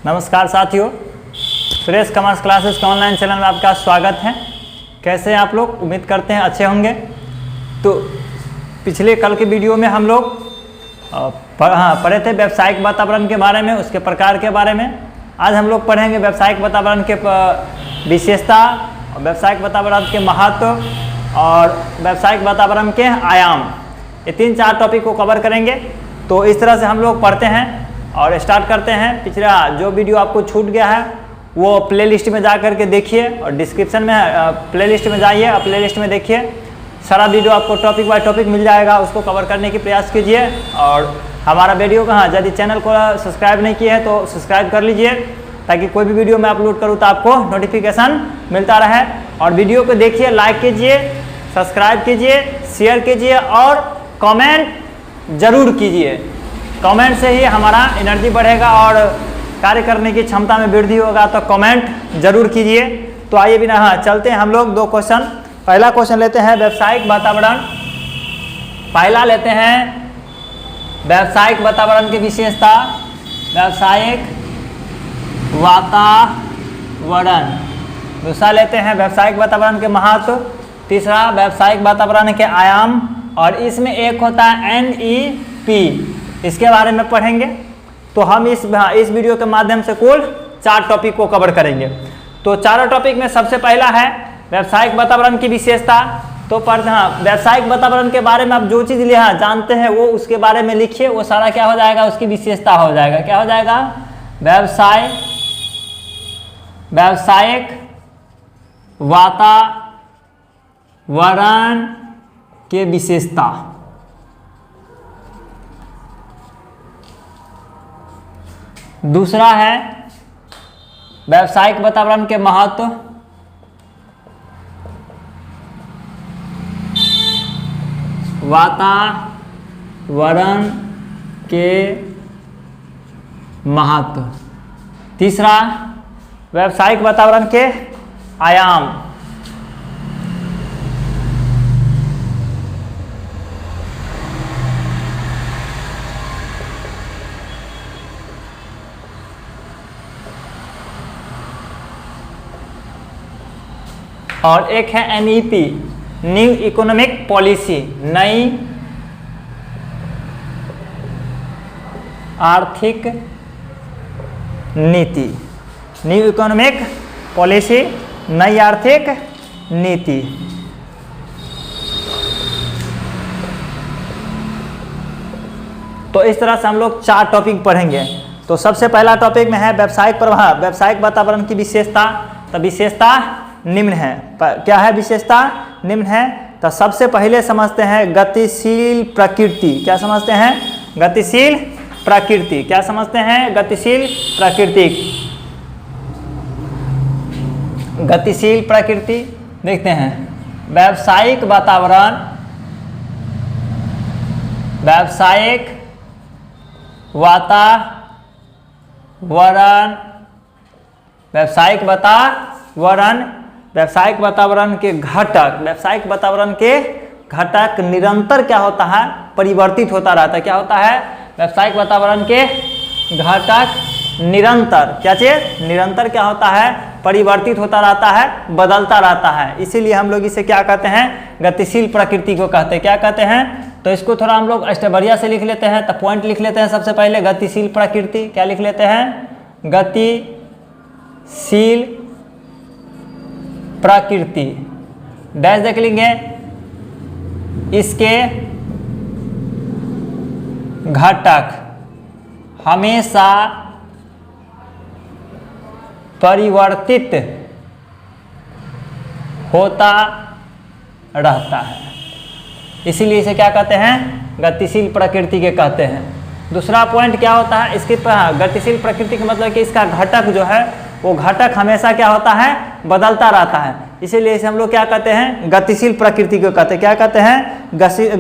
नमस्कार साथियों, Suresh commerce classes के ऑनलाइन चैनल में आपका स्वागत है। कैसे हैं आप लोग? उम्मीद करते हैं अच्छे होंगे। तो पिछले कल के वीडियो में हम लोग पढ़े थे व्यावसायिक वातावरण के बारे में, उसके प्रकार के बारे में। आज हम लोग पढ़ेंगे व्यावसायिक वातावरण के विशेषता, व्यावसायिक वातावरण के महत्व और व्यावसायिक वातावरण के आयाम। ये 3-4 टॉपिक को कवर करेंगे। तो इस तरह से हम लोग पढ़ते हैं और स्टार्ट करते हैं। पिछला जो वीडियो आपको छूट गया है वो प्लेलिस्ट में जा कर के देखिए और डिस्क्रिप्शन में प्लेलिस्ट में जाइए और प्लेलिस्ट में देखिए। सारा वीडियो आपको टॉपिक बाय टॉपिक मिल जाएगा, उसको कवर करने की प्रयास कीजिए। और हमारा वीडियो कहाँ, यदि चैनल को सब्सक्राइब नहीं किए हैं तो सब्सक्राइब कर लीजिए, ताकि कोई भी वीडियो मैं अपलोड करूँ तो आपको नोटिफिकेशन मिलता रहे। और वीडियो को देखिए, लाइक कीजिए, सब्सक्राइब कीजिए, शेयर कीजिए और कमेंट जरूर कीजिए। कमेंट से ही हमारा एनर्जी बढ़ेगा और कार्य करने की क्षमता में वृद्धि होगा। तो कमेंट जरूर कीजिए। तो आइए बिना चलते हैं हम लोग 2 क्वेश्चन। पहला क्वेश्चन लेते हैं व्यावसायिक वातावरण। पहला लेते हैं व्यावसायिक वातावरण की विशेषता, व्यावसायिक वातावरण। दूसरा लेते हैं व्यावसायिक वातावरण के महत्व। तीसरा व्यावसायिक वातावरण के आयाम। और इसमें एक होता है NEP, इसके बारे में पढ़ेंगे। तो हम इस वीडियो के माध्यम से कुल 4 टॉपिक को कवर करेंगे। तो चारों टॉपिक में सबसे पहला है व्यावसायिक वातावरण की विशेषता। तो व्यावसायिक वातावरण के बारे में आप जो चीज़ जानते हैं वो उसके बारे में लिखिए। वो सारा क्या हो जाएगा, उसकी विशेषता हो जाएगा। क्या हो जाएगा? व्यावसायिक वातावरण के विशेषता। दूसरा है व्यावसायिक वातावरण के महत्व। वातावरण के महत्व। तीसरा व्यावसायिक वातावरण के आयाम। और एक है NEP, न्यू इकोनॉमिक पॉलिसी, नई आर्थिक नीति। न्यू इकोनॉमिक पॉलिसी, नई आर्थिक नीति। तो इस तरह से हम लोग 4 टॉपिक पढ़ेंगे। तो सबसे पहला टॉपिक में है व्यावसायिक प्रभाव, व्यावसायिक वातावरण की विशेषता। तो विशेषता निम्न है। क्या है विशेषता? निम्न है। तो सबसे पहले समझते हैं गतिशील प्रकृति। क्या समझते हैं? गतिशील प्रकृति। क्या समझते हैं? गतिशील प्रकृति। गतिशील प्रकृति देखते हैं। व्यावसायिक वातावरण, व्यावसायिक वातावरण, व्यावसायिक वातावरण, व्यावसायिक वातावरण के घटक, व्यावसायिक वातावरण के घटक निरंतर क्या होता है? परिवर्तित होता रहता है। क्या होता है? व्यावसायिक वातावरण के घटक निरंतर, क्या चीज? निरंतर क्या होता है? परिवर्तित होता रहता है, बदलता रहता है। इसीलिए हम लोग इसे क्या कहते हैं? गतिशील प्रकृति को कहते हैं। क्या कहते हैं? तो इसको थोड़ा हम लोग बढ़िया से लिख लेते हैं। तो पॉइंट लिख लेते हैं। सबसे पहले गतिशील प्रकृति। क्या लिख लेते हैं? गतिशील प्रकृति। डैश देख लेंगे। इसके घटक हमेशा परिवर्तित होता रहता है, इसीलिए इसे क्या कहते हैं? गतिशील प्रकृति के कहते हैं। दूसरा पॉइंट क्या होता है? इसके गतिशील प्रकृति का मतलब कि इसका घटक जो है वो घटक हमेशा क्या होता है? बदलता रहता है। इसीलिए इसे हम लोग क्या कहते हैं? गतिशील प्रकृति को कहते हैं। क्या कहते हैं?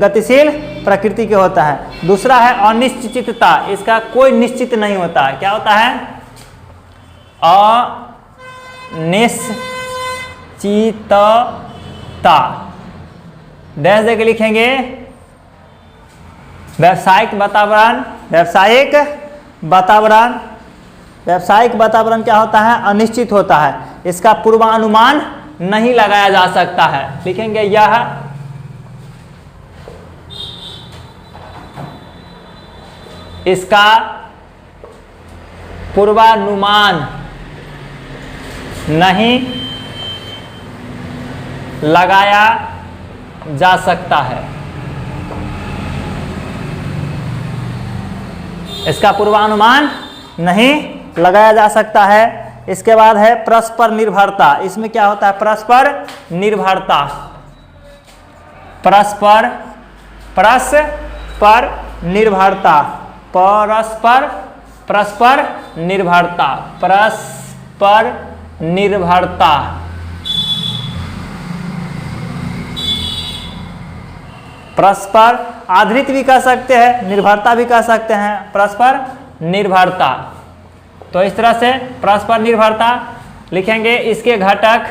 गतिशील प्रकृति के होता है। दूसरा है अनिश्चितता। इसका कोई निश्चित नहीं होता है। क्या होता है? अनिश्चितता। डैश देके लिखेंगे। व्यावसायिक वातावरण, व्यावसायिक वातावरण व्यावसायिक वातावरण क्या होता है? अनिश्चित होता है, इसका पूर्वानुमान नहीं लगाया जा सकता है। लिखेंगे यह इसका पूर्वानुमान नहीं लगाया जा सकता है। इसका पूर्वानुमान नहीं लगाया जा सकता है। इसके बाद है परस्पर निर्भरता। इसमें क्या होता है? परस्पर निर्भरता। परस्पर निर्भरता। परस्पर निर्भरता। परस्पर निर्भरता। परस्पर आधारित भी कह सकते हैं, निर्भरता भी कह सकते हैं। परस्पर निर्भरता, तो इस तरह से परस्पर निर्भरता लिखेंगे। इसके घटक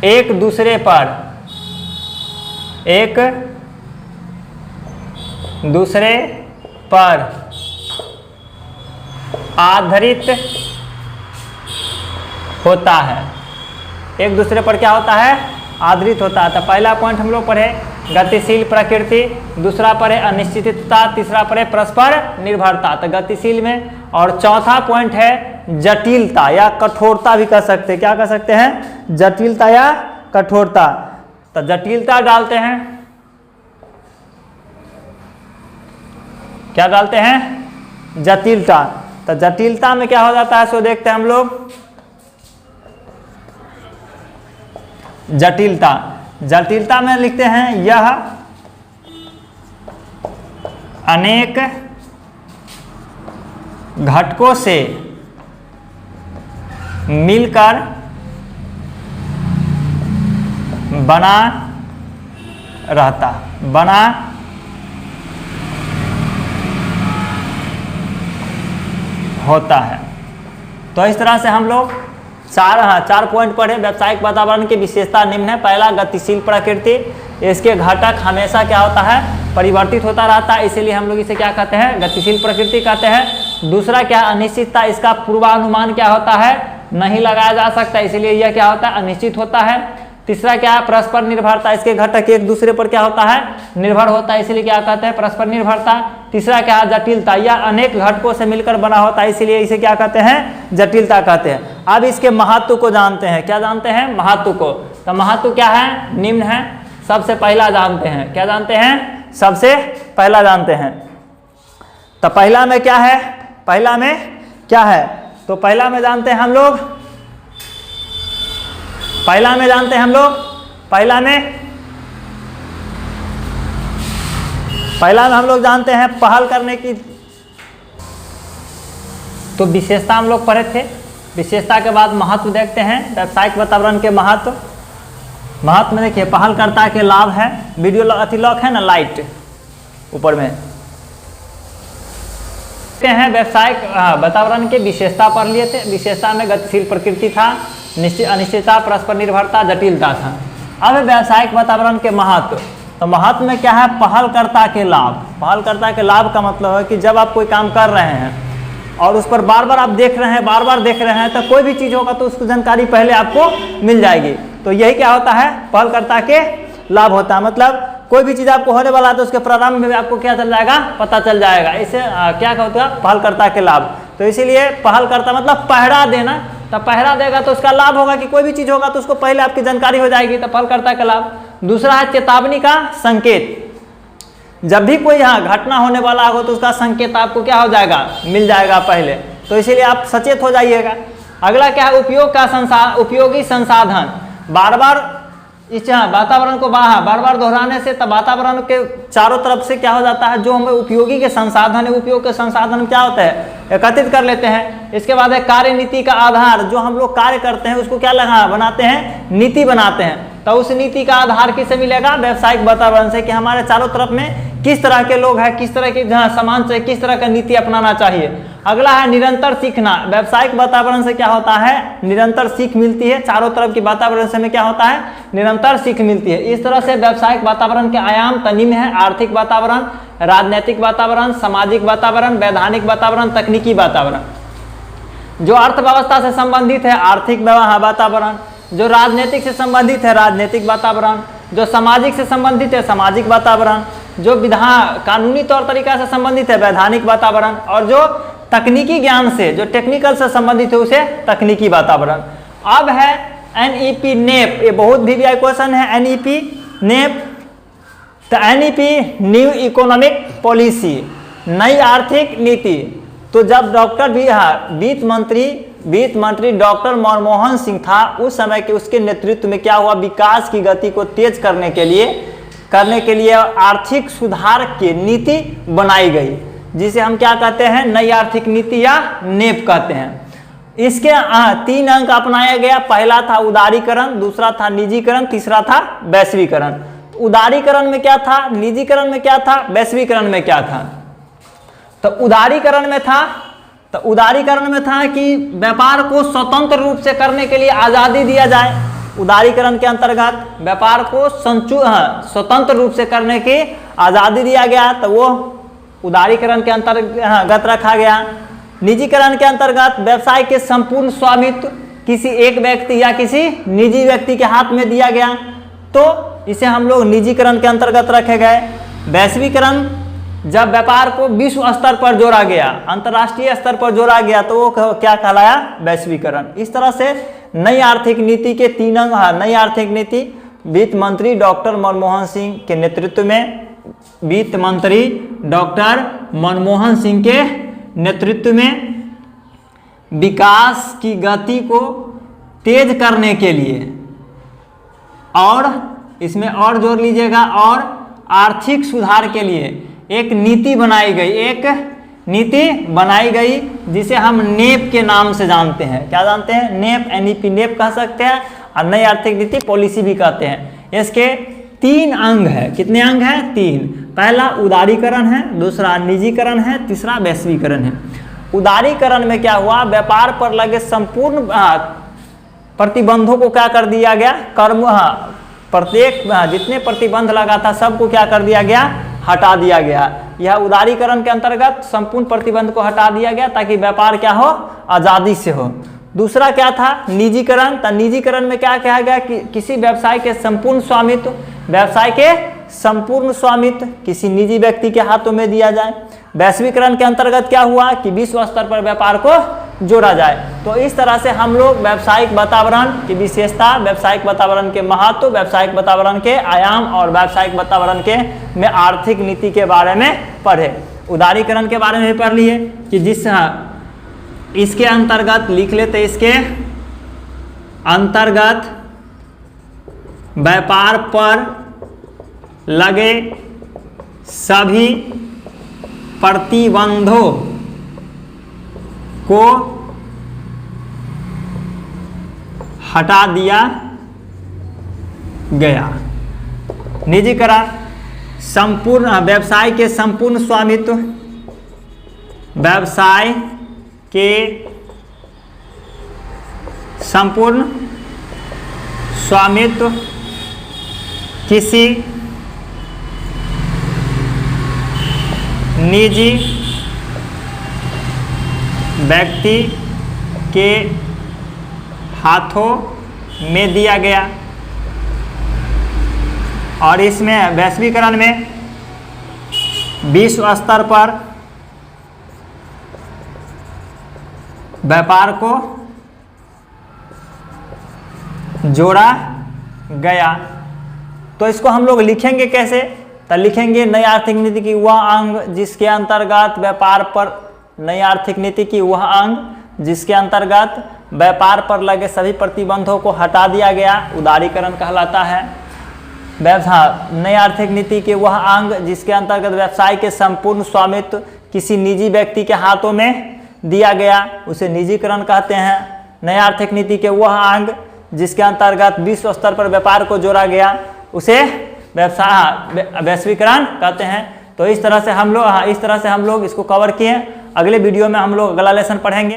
एक दूसरे पर आधारित होता है। एक दूसरे पर क्या होता है? आधारित होता है। तो पहला पॉइंट हम लोग पढ़े गतिशील प्रकृति, दूसरा पढ़े अनिश्चितता, तीसरा पढ़े परस्पर निर्भरता। तो गतिशील में, और चौथा पॉइंट है जटिलता या कठोरता भी कह सकते हैं। क्या कह सकते हैं? जटिलता या कठोरता। तो जटिलता डालते हैं, क्या डालते हैं? जटिलता। तो जटिलता में क्या हो जाता है सो देखते हैं हम लोग। जटिलता में लिखते हैं यह अनेक घटकों से मिलकर बना होता है। तो इस तरह से हम लोग चार पॉइंट पढ़े। व्यावसायिक वातावरण की विशेषता निम्न है। पहला गतिशील प्रकृति, इसके घटक हमेशा क्या होता है? परिवर्तित होता रहता है, इसीलिए हम लोग इसे क्या कहते हैं? गतिशील प्रकृति कहते हैं। दूसरा क्या? अनिश्चितता, इसका पूर्वानुमान क्या होता है? नहीं लगाया जा सकता, इसीलिए यह क्या होता है? अनिश्चित होता है। तीसरा क्या है? परस्पर निर्भरता, इसके घटक एक दूसरे पर क्या होता है? निर्भर होता है, इसलिए क्या कहते हैं? परस्पर निर्भरता। तीसरा क्या है? जटिलता, यह अनेक घटकों से मिलकर बना होता है, इसीलिए इसे क्या कहते हैं? जटिलता कहते हैं। अब इसके महत्व को जानते हैं। क्या जानते हैं? महत्व को। तो महत्व क्या है? निम्न है। सबसे पहला जानते हैं, क्या जानते हैं? सबसे पहला जानते हैं। तो पहला में क्या है? पहला में क्या है? तो पहला में जानते हैं हम लोग, पहला में हम लोग जानते हैं पहल करने की। तो विशेषता हम लोग पढ़े थे। विशेषता के बाद महत्व देखते हैं। व्यावसायिक वातावरण के महत्व में देखिए पहलकर्ता के लाभ है। वीडियो अति लॉक है ना, लाइट ऊपर में हैं। व्यावसायिक वातावरण के विशेषता पढ़ लिए थे। विशेषता में गतिशील प्रकृति था, अनिश्चितता, परस्पर निर्भरता, जटिलता था। अब व्यावसायिक वातावरण के महत्व। तो महत्व में क्या है? पहलकर्ता के लाभ। पहलकर्ता के लाभ का मतलब है कि जब आप कोई काम कर रहे हैं और उस पर बार बार आप देख रहे हैं, तो कोई भी चीज़ होगा तो उसकी जानकारी पहले आपको मिल जाएगी। तो यही क्या होता है? पहलकर्ता के लाभ होता है। मतलब कोई भी चीज़ आपको होने वाला है तो उसके प्रारंभ में भी आपको क्या चल जाएगा? पता चल जाएगा। इसे क्या कहता है? पहलकर्ता के लाभ। तो इसीलिए पहलकर्ता मतलब पहरा देना। तो पहरा देगा तो उसका लाभ होगा कि कोई भी चीज़ होगा तो उसको पहले आपकी जानकारी हो जाएगी। तो पहलकर्ता का लाभ। दूसरा है चेतावनी का संकेत। जब भी कोई यहाँ घटना होने वाला हो तो उसका संकेत आपको क्या हो जाएगा? मिल जाएगा पहले। तो इसीलिए आप सचेत हो जाइएगा। अगला क्या है? उपयोगी संसाधन। बार बार इस वातावरण को बार बार दोहराने से तब वातावरण के चारों तरफ से क्या हो जाता है? जो हमें उपयोगी के संसाधन है, उपयोग के संसाधन क्या होते हैं? एकत्रित कर लेते हैं। इसके बाद है कार्य नीति का आधार। जो हम लोग कार्य करते हैं उसको क्या बनाते हैं? नीति बनाते हैं। तो उस नीति का आधार किससे मिलेगा? व्यावसायिक वातावरण से, कि हमारे चारों तरफ में किस तरह के लोग हैं, किस तरह के सामान चाहिए, किस तरह का नीति अपनाना चाहिए। अगला है निरंतर सीखना। व्यावसायिक वातावरण से क्या होता है, निरंतर सीख मिलती है। चारों तरफ की वातावरण से हमें क्या होता है, निरंतर सीख मिलती है। इस तरह से व्यावसायिक वातावरण के आयाम तनिम है, आर्थिक वातावरण, राजनीतिक वातावरण, सामाजिक वातावरण, वैधानिक वातावरण, तकनीकी वातावरण। जो अर्थव्यवस्था से संबंधित है आर्थिक वातावरण, जो राजनीतिक से संबंधित है राजनीतिक वातावरण, जो सामाजिक से संबंधित है सामाजिक वातावरण, जो विधान कानूनी तौर तरीका से संबंधित है वैधानिक वातावरण, और जो तकनीकी ज्ञान से, जो टेक्निकल से संबंधित है उसे तकनीकी वातावरण। अब है एनईपी नेप, ये बहुत भी क्वेश्चन है। एनईपी नेप, तो एनईपी न्यू इकोनॉमिक पॉलिसी, नई आर्थिक नीति। तो जब डॉक्टर वित्त मंत्री डॉक्टर मनमोहन सिंह था, उस समय के उसके नेतृत्व में क्या हुआ, विकास की गति को तेज करने के लिए आर्थिक सुधार की नीति बनाई गई, जिसे हम क्या कहते हैं, नई आर्थिक नीति या नेप कहते हैं। इसके 3 अंक अपनाया गया। पहला था उदारीकरण, दूसरा था निजीकरण, तीसरा था वैश्वीकरण। उदारीकरण में क्या था, निजीकरण में क्या था, वैश्वीकरण में क्या था। तो उदारीकरण में था कि व्यापार को स्वतंत्र रूप से करने के लिए आज़ादी दिया जाए। उदारीकरण के अंतर्गत व्यापार को स्वतंत्र रूप से करने की आज़ादी दिया गया, तो वो उदारीकरण के अंतर्गत रखा गया। निजीकरण के अंतर्गत व्यवसाय के संपूर्ण स्वामित्व किसी एक व्यक्ति या किसी निजी व्यक्ति के हाथ में दिया गया, तो इसे हम लोग निजीकरण के अंतर्गत रखे गए। वैश्वीकरण, जब व्यापार को विश्व स्तर पर जोड़ा गया, अंतर्राष्ट्रीय स्तर पर जोड़ा गया, तो वो क्या कहलाया, वैश्वीकरण। इस तरह से नई आर्थिक नीति के 3 अंग। नई आर्थिक नीति वित्त मंत्री डॉक्टर मनमोहन सिंह के नेतृत्व में, वित्त मंत्री डॉक्टर मनमोहन सिंह के नेतृत्व में विकास की गति को तेज करने के लिए, और इसमें और जोड़ लीजिएगा, और आर्थिक सुधार के लिए एक नीति बनाई गई, जिसे हम नेप के नाम से जानते हैं। क्या जानते हैं, नेप, एनईपी नेप कह सकते हैं, और नई आर्थिक नीति पॉलिसी भी कहते हैं। इसके 3 अंग है। कितने अंग हैं, 3। पहला उदारीकरण है, दूसरा निजीकरण है, तीसरा वैश्वीकरण है। उदारीकरण में क्या हुआ, व्यापार पर लगे संपूर्ण प्रतिबंधों को क्या कर दिया गया, प्रत्येक जितने प्रतिबंध लगा था सबको क्या कर दिया गया, हटा दिया गया। यह उदारीकरण के अंतर्गत संपूर्ण प्रतिबंध को हटा दिया गया, ताकि व्यापार क्या हो, आज़ादी से हो। दूसरा क्या था, निजीकरण। तो निजीकरण में क्या कहा गया कि किसी व्यवसाय के संपूर्ण स्वामित्व किसी निजी व्यक्ति के हाथों में दिया जाए। वैश्वीकरण के अंतर्गत क्या हुआ कि विश्व स्तर पर व्यापार को जोड़ा जाए। तो इस तरह से हम लोग व्यावसायिक वातावरण की विशेषता, व्यावसायिक वातावरण के महत्व, व्यावसायिक वातावरण के आयाम और व्यावसायिक वातावरण के में आर्थिक नीति के बारे में पढ़े। उदारीकरण के बारे में पढ़ लिए कि जिस इसके अंतर्गत लिख लेते, इसके अंतर्गत व्यापार पर लगे सभी प्रतिबंधों को हटा दिया गया। निजीकरण, संपूर्ण व्यवसाय के संपूर्ण स्वामित्व, व्यवसाय के संपूर्ण स्वामित्व किसी निजी व्यक्ति के हाथों में दिया गया। और इसमें वैश्वीकरण में विश्व स्तर पर व्यापार को जोड़ा गया। तो इसको हम लोग लिखेंगे कैसे, तो लिखेंगे नई आर्थिक नीति की वह अंग जिसके अंतर्गत व्यापार पर, नई आर्थिक नीति की वह अंग जिसके अंतर्गत व्यापार पर लगे सभी प्रतिबंधों को हटा दिया गया, उदारीकरण कहलाता है। नई आर्थिक नीति के वह अंग जिसके अंतर्गत व्यवसाय के संपूर्ण स्वामित्व किसी निजी व्यक्ति के हाथों में दिया गया, उसे निजीकरण कहते हैं। नई आर्थिक नीति के वह अंग जिसके अंतर्गत विश्व स्तर पर व्यापार को जोड़ा गया, उसे वैश्वीकरण कहते हैं। तो इस तरह से हम लोग इसको कवर किए हैं। अगले वीडियो में हम लोग अगला लेसन पढ़ेंगे।